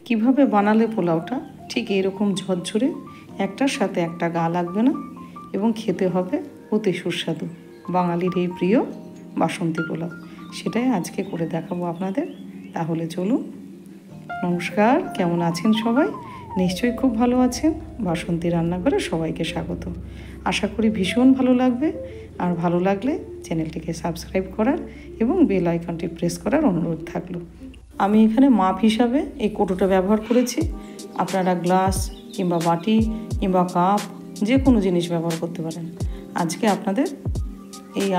কিভাবে বানালে পোলাওটা ঠিক এরকম ঝরঝরে, একটার সাথে একটা গা লাগবে না এবং খেতে হবে অতি সুস্বাদু। বাঙালির এই প্রিয় বাসন্তী পোলাও, সেটাই আজকে করে দেখাবো আপনাদের। তাহলে চলুন। নমস্কার, কেমন আছেন সবাই? নিশ্চয়ই খুব ভালো আছেন। বাসন্তী রান্নাঘরে সবাইকে স্বাগত। আশা করি ভীষণ ভালো লাগবে। আর ভালো লাগলে চ্যানেলটিকে সাবস্ক্রাইব করার এবং বেল আইকনটি প্রেস করার অনুরোধ থাকলো। আমি এখানে মাপ হিসাবে এই কৌটোটা ব্যবহার করেছি। আপনারা গ্লাস কিংবা বাটি কিংবা কাপ যে কোনো জিনিস ব্যবহার করতে পারেন। আজকে আপনাদের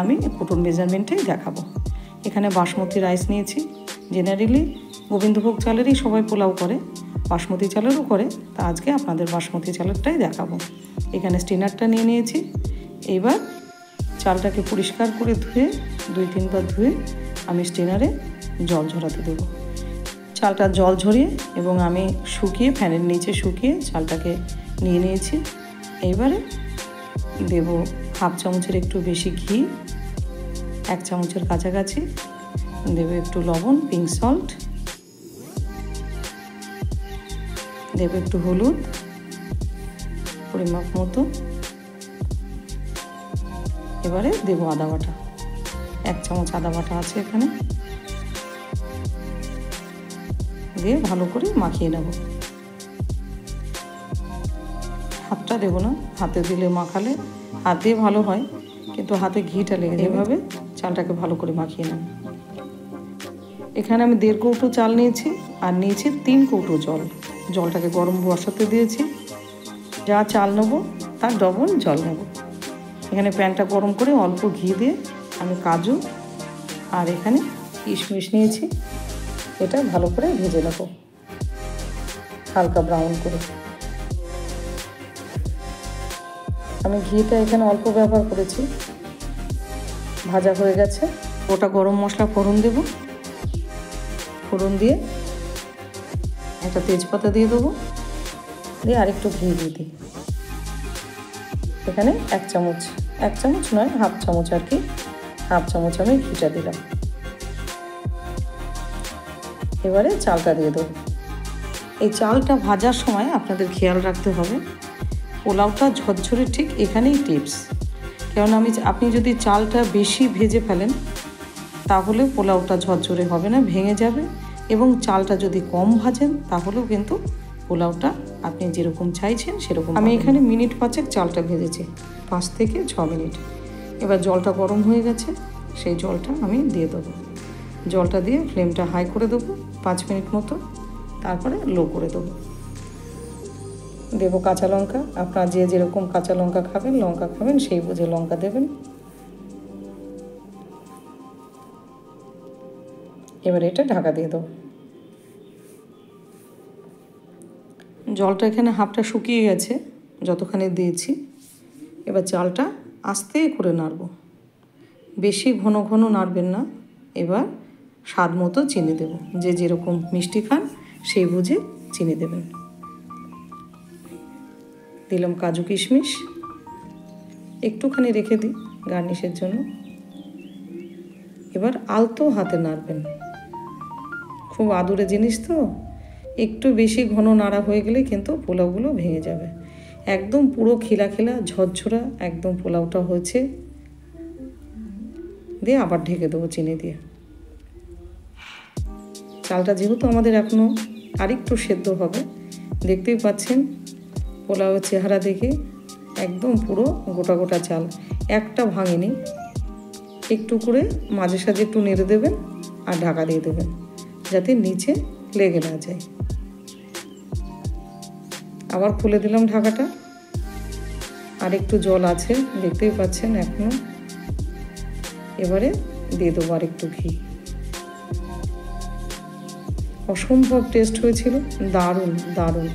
আমি কৌটোর মেজারমেন্টেই দেখাবো। এখানে বাসমতি রাইস নিয়েছি। জেনারেলি গোবিন্দভোগ চালেরই সবাই পোলাও করে, বাসমতি চালেরও করে, তা আজকে আপনাদের বাসমতি চালেরটাই দেখাবো। এখানে স্টিনারটা নিয়ে নিয়েছি। এইবার চালটাকে পরিষ্কার করে ধুয়ে 2-3 বার ধুয়ে আমি স্টিনারে জল ঝরাতে দেবো। চালটা জল ঝরিয়ে এবং আমি শুকিয়ে ফ্যানের নিচে শুকিয়ে চালটাকে নিয়ে নিয়েছি। এইবারে দেব হাফ চামচের একটু বেশি ঘি, 1 চামচের কাছাকাছি দেব একটু লবণ, পিঙ্ক সল্ট, দেব একটু হলুদ পরিমাপ মতো। এবারে দেব আদা বাটা, 1 চামচ আদা বাটা আছে এখানে, দিয়ে ভালো করে মাখিয়ে নেব। হাতটা দেবো না, হাতে দিলে মাখালে হাত দিয়ে ভালো হয়, কিন্তু হাতে ঘিটা লেগে যাবে। এভাবে চালটাকে ভালো করে মাখিয়ে নেব। এখানে আমি 1.5 কৌটো চাল নিয়েছি আর নিয়েছি 3 কৌটো জল। জলটাকে গরম বসাতে দিয়েছি। যা চাল নেব তার ডবল জল নেব। এখানে প্যানটা গরম করে অল্প ঘি দিয়ে আমি কাজু আর এখানে কিশমিশ নিয়েছি। এটা ভালো করে ভেজে নেব হালকা ব্রাউন করে। আমি ঘিটা এখানে অল্প ব্যবহার করেছি। ভাজা হয়ে গেছে। গোটা গরম মশলা ফোড়ন দেব। ফোড়ন দিয়ে একটা তেজপাতা দিয়ে দেবো, দিয়ে আরেকটু ঘি দিয়ে দিই। এখানে 1 চামচ নয়, হাফ চামচ আর কি, হাফ চামচ আমি ঘিটা দিলাম। এবারে চালটা দিয়ে দেবো। এই চালটা ভাজার সময় আপনাদের খেয়াল রাখতে হবে পোলাওটা ঝরঝরে ঠিক এখানেই টিপস। কারণ আপনি যদি চালটা বেশি ভেজে ফেলেন তাহলে পোলাওটা ঝরঝরে হবে না, ভেঙে যাবে। এবং চালটা যদি কম ভাজেন তাহলেও কিন্তু পোলাওটা আপনি যেরকম চাইছেন সেরকম। আমি এখানে মিনিট 5 চালটা ভেজেছি, 5 থেকে 6 মিনিট। এবার জলটা গরম হয়ে গেছে, সেই জলটা আমি দিয়ে দেবো। জলটা দিয়ে ফ্লেমটা হাই করে দেবো 5 মিনিট মতো, তারপরে লো করে দেবো। দেবো কাঁচা লঙ্কা। আপনারা যে যেরকম কাঁচা লঙ্কা খাবেন সেই বুঝে লঙ্কা দেবেন। এবার এটা ঢাকা দিয়ে দেবো। জলটা এখানে হাফটা শুকিয়ে গেছে যতখানি দিয়েছি। এবার চালটা আস্তে করে নাড়ব, বেশি ঘন ঘন নাড়বেন না। এবার স্বাদ মতো চিনি দেব, যে যেরকম মিষ্টি খান সেই বুঝে চিনি দেবেন। দিলাম কাজু কিশমিশ, একটুখানি রেখে দিই গার্নিশের জন্য। এবার আলতো হাতে নাড়বেন, খুব আদুরে জিনিস তো, একটু বেশি ঘন নাড়া হয়ে গেলে কিন্তু পোলাওগুলো ভেঙে যাবে। একদম পুরো খিলা ঝরঝরা একদম পোলাওটা হয়েছে। দিয়ে আবার ঢেকে দেবো চিনি দিয়ে। চালটা যেহেতু আমাদের এখনও আরেকটু সেদ্ধ হবে, দেখতেই পাচ্ছেন পোলাওয়ের চেহারা দেখে একদম পুরো গোটা গোটা চাল, একটা ভাঙেনি। একটু করে মাঝে সাঝে একটু নেড়ে দেবেন আর ঢাকা দিয়ে দেবেন যাতে নিচে লেগে না যায়। আবার খুলে দিলাম ঢাকাটা। আর একটু জল আছে দেখতেই পাচ্ছেন এখনো। এবারে দিয়ে দেবো আর একটু ঘি। অসম্ভব টেস্ট হয়েছিল, দারুণ দারুণ।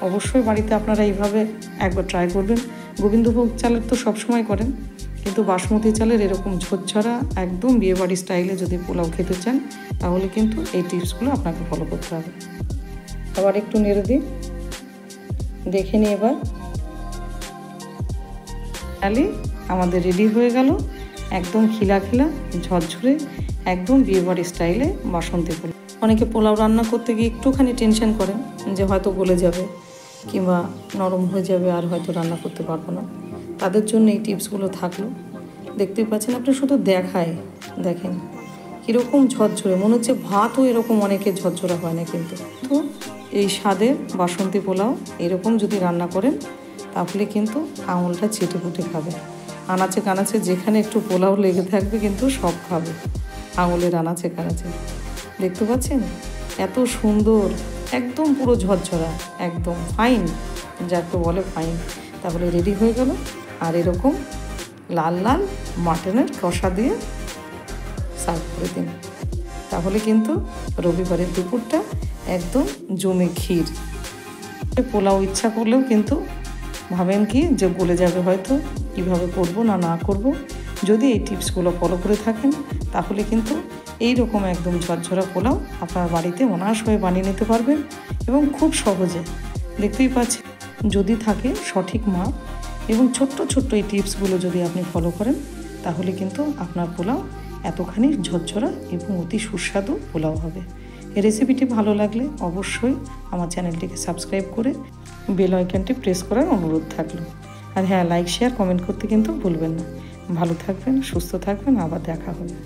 অবশ্যই বাড়িতে আপনারা এইভাবে একবার ট্রাই করবেন। গোবিন্দভোগ চালের তো সবসময় করেন, কিন্তু বাসমতি চালের এরকম ঝরঝরা একদম বিয়েবাড়ি স্টাইলে যদি পোলাও খেতে চান তাহলে কিন্তু এই টিপসগুলো আপনাকে ফলো করতে হবে। আবার একটু নেড়ে দিই, দেখে নিই এবার। তাহলে আমাদের রেডি হয়ে গেল একদম খিলা ঝরঝরে একদম বিয়েবাড়ি স্টাইলে বাসন্তী পোলাও। অনেকে পোলাও রান্না করতে গিয়ে একটুখানি টেনশন করেন যে হয়তো গলে যাবে কিংবা নরম হয়ে যাবে আর হয়তো রান্না করতে পারবো না। তাদের জন্য এই টিপসগুলো থাকলো। দেখতেই পাচ্ছেন, আপনি শুধু দেখায় দেখেন কীরকম ঝরঝরে, মনে হচ্ছে ভাতও এরকম অনেকের ঝরঝরা হয় না। কিন্তু তো এই স্বাদের বাসন্তী পোলাও এরকম যদি রান্না করেন তাহলে কিন্তু আঙুলটা চেটে পুটে খাবে। আনাচে কানাচে যেখানে একটু পোলাও লেগে থাকবে কিন্তু সব খাবে, আঙুলের আনাচে কানাচে। দেখতে পাচ্ছেন এত সুন্দর, একদম পুরো ঝরঝরা, একদম ফাইন, যাকে বলে ফাইন। তাহলে রেডি হয়ে গেল। আর এরকম লাল লাল মাটনের কষা দিয়ে সার্ভ করে দিন, তাহলে কিন্তু রবিবারের দুপুরটা একদম জমে ক্ষীর। পোলাও ইচ্ছা করলেও কিন্তু ভাবেন কি যে গলে যাবে হয়তো, কীভাবে করব না করব। যদি এই টিপসগুলো ফলো করে থাকেন তাহলে কিন্তু এই রকম একদম ঝরঝরা পোলাও আপনার বাড়িতে অনায়াস হয়ে বানিয়ে নিতে পারবেন এবং খুব সহজে। দেখতেই পাচ্ছেন, যদি থাকে সঠিক মাপ এবং ছোট্ট ছোট্ট এই টিপসগুলো যদি আপনি ফলো করেন তাহলে কিন্তু আপনার পোলাও এতখানি ঝরঝরা এবং অতি সুস্বাদু পোলাও হবে। এই রেসিপিটি ভালো লাগলে অবশ্যই আমার চ্যানেলটিকে সাবস্ক্রাইব করে বেল আইকনটি প্রেস করার অনুরোধ থাকলো। আর হ্যাঁ, লাইক শেয়ার কমেন্ট করতে কিন্তু ভুলবেন না। ভালো থাকবেন, সুস্থ থাকবেন, আবার দেখা হবে।